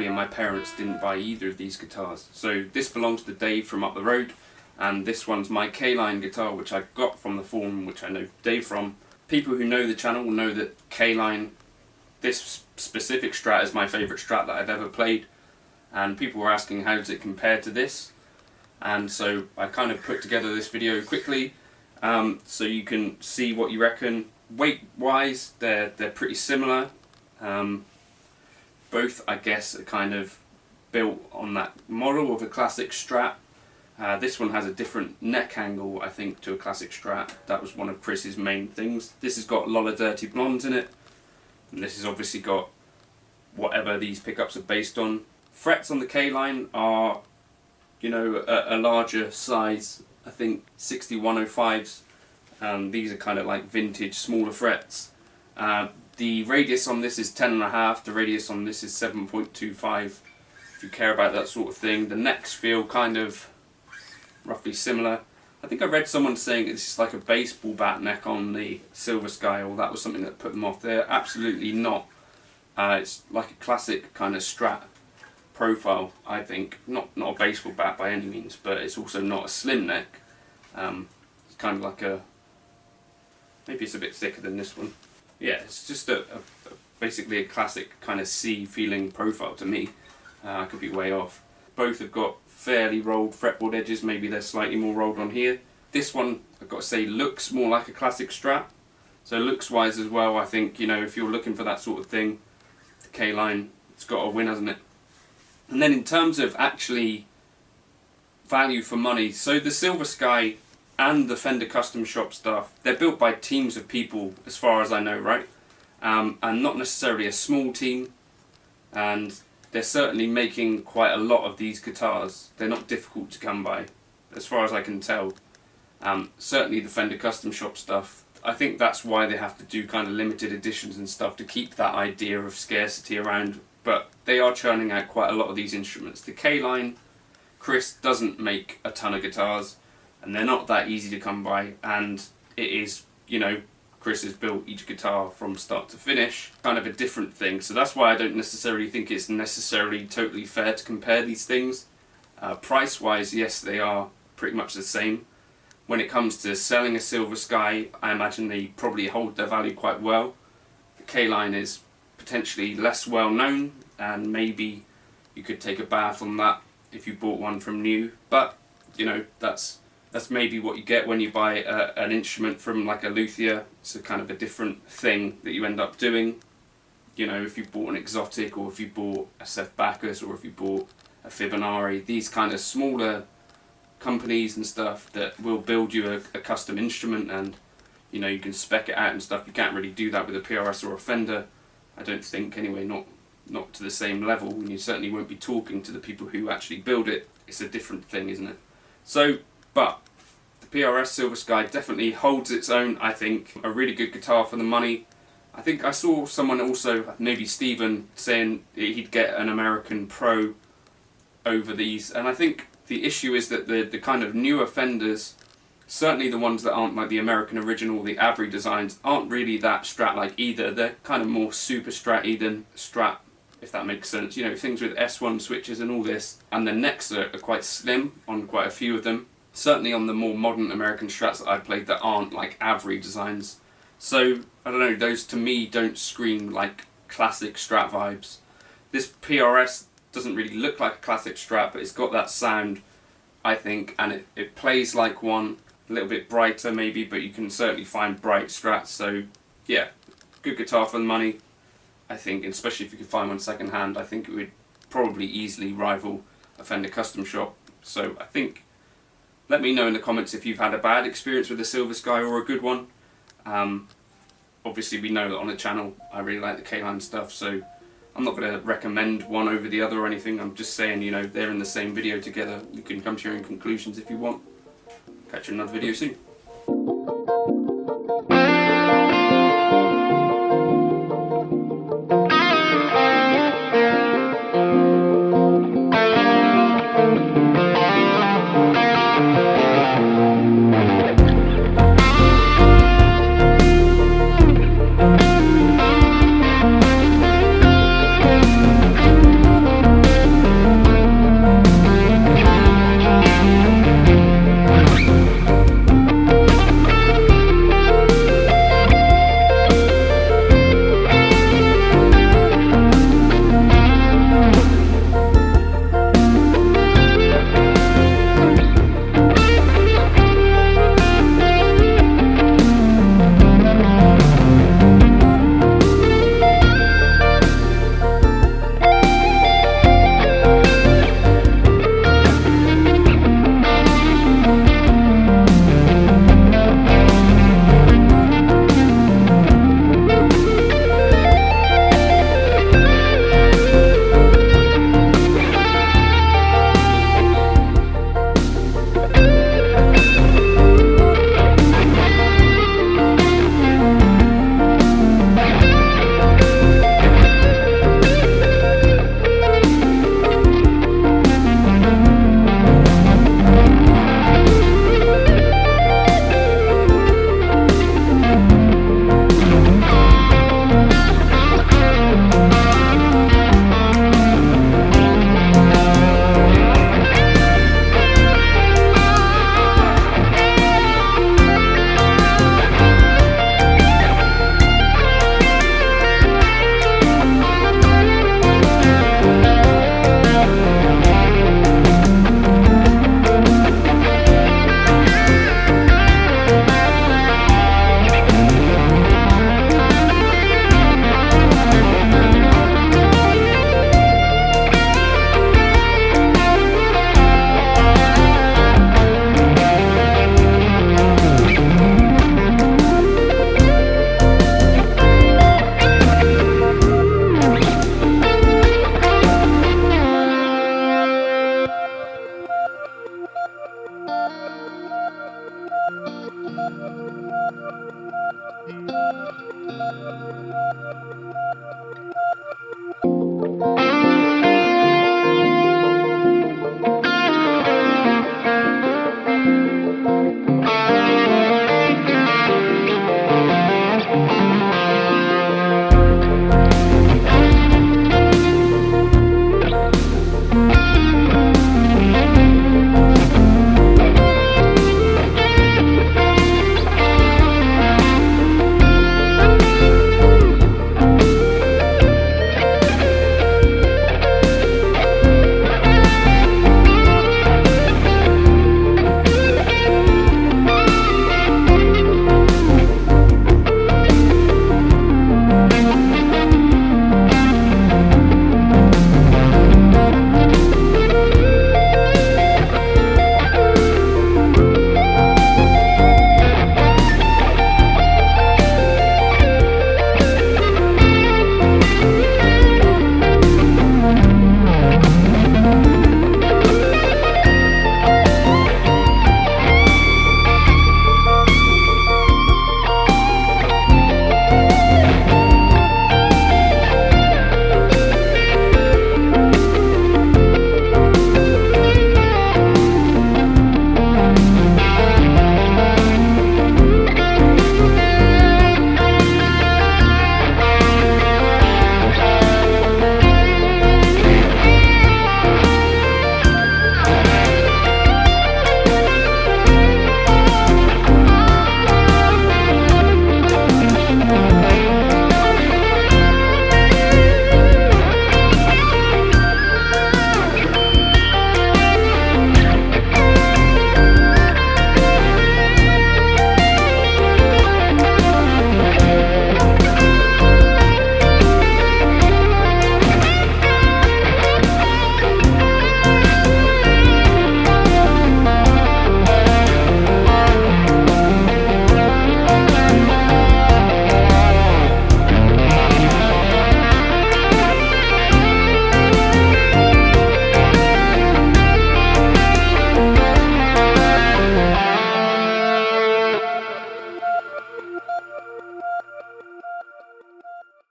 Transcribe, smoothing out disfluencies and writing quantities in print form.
And my parents didn't buy either of these guitars. So this belongs to Dave from up the road, and this one's my K-line guitar, which I got from the forum, which I know Dave from. People who know the channel will know that K-line, this specific Strat, is my favourite Strat that I've ever played, and people were asking how does it compare to this, and so I kind of put together this video quickly so you can see what you reckon. Weight wise, they're pretty similar. Both, I guess, are kind of built on that model of a classic Strat. This one has a different neck angle, I think, to a classic Strat. That was one of Chris's main things. This has got Lola Dirty Blondes in it, and this has obviously got whatever these pickups are based on. Frets on the K-line are, you know, a larger size, I think 6105s. These are kind of like vintage, smaller frets. The radius on this is 10.5, the radius on this is 7.25, if you care about that sort of thing. The necks feel kind of roughly similar. I think I read someone saying this is like a baseball bat neck on the Silver Sky, or that was something that put them off. They're absolutely not. It's like a classic kind of Strat profile, I think. Not a baseball bat by any means, but it's also not a slim neck. It's kind of like a... maybe it's a bit thicker than this one. Yeah, it's just basically a classic kind of C feeling profile to me. I could be way off. Both have got fairly rolled fretboard edges, maybe they're slightly more rolled on here. This one, I've got to say, looks more like a classic Strat. So looks wise as well, I think, you know, if you're looking for that sort of thing, the K-line, it's got a win, hasn't it? And then in terms of actually value for money, so the Silver Sky and the Fender Custom Shop stuff, they're built by teams of people, as far as I know, right? And not necessarily a small team, and they're certainly making quite a lot of these guitars. They're not difficult to come by, as far as I can tell. Certainly the Fender Custom Shop stuff, I think that's why they have to do kind of limited editions and stuff to keep that idea of scarcity around, but they are churning out quite a lot of these instruments. The K-line, Chris doesn't make a ton of guitars, and they're not that easy to come by, and it is, you know, Chris has built each guitar from start to finish, kind of a different thing, so that's why I don't necessarily think it's necessarily totally fair to compare these things. Price wise, yes, they are pretty much the same, when it comes to selling a Silver Sky, I imagine they probably hold their value quite well. The K-line is potentially less well known, and maybe you could take a bath on that if you bought one from new, but you know, that's maybe what you get when you buy an instrument from like a luthier. It's a kind of a different thing that you end up doing. You know, if you bought an exotic, or if you bought a Seth Backus, or if you bought a Fibonacci, these kind of smaller companies and stuff that will build you a custom instrument, and you know, you can spec it out and stuff. You can't really do that with a PRS or a Fender, I don't think, anyway, not to the same level, and you certainly won't be talking to the people who actually build it. It's a different thing, isn't it? So, but the PRS Silver Sky definitely holds its own, I think. A really good guitar for the money. I think I saw someone also, maybe Steven, saying he'd get an American Pro over these, and I think the issue is that the kind of newer Fenders, certainly the ones that aren't like the American original, the Avery designs, aren't really that Strat-like either. They're kind of more super Strat-y than Strat, if that makes sense. You know, things with S1 switches and all this, and the necks are quite slim on quite a few of them. Certainly on the more modern American Strats that I played that aren't like Avery designs. So, I don't know, those to me don't scream like classic Strat vibes. This PRS doesn't really look like a classic Strat, but it's got that sound, I think, and it plays like one. A little bit brighter maybe, but you can certainly find bright Strats. So yeah, good guitar for the money, I think, especially if you could find one second hand. I think it would probably easily rival a Fender Custom Shop. So I think, let me know in the comments if you've had a bad experience with the Silver Sky or a good one. Obviously we know that on the channel I really like the K-line stuff, so I'm not going to recommend one over the other or anything. I'm just saying, you know, they're in the same video together. You can come to your own conclusions if you want. Catch you in another video soon.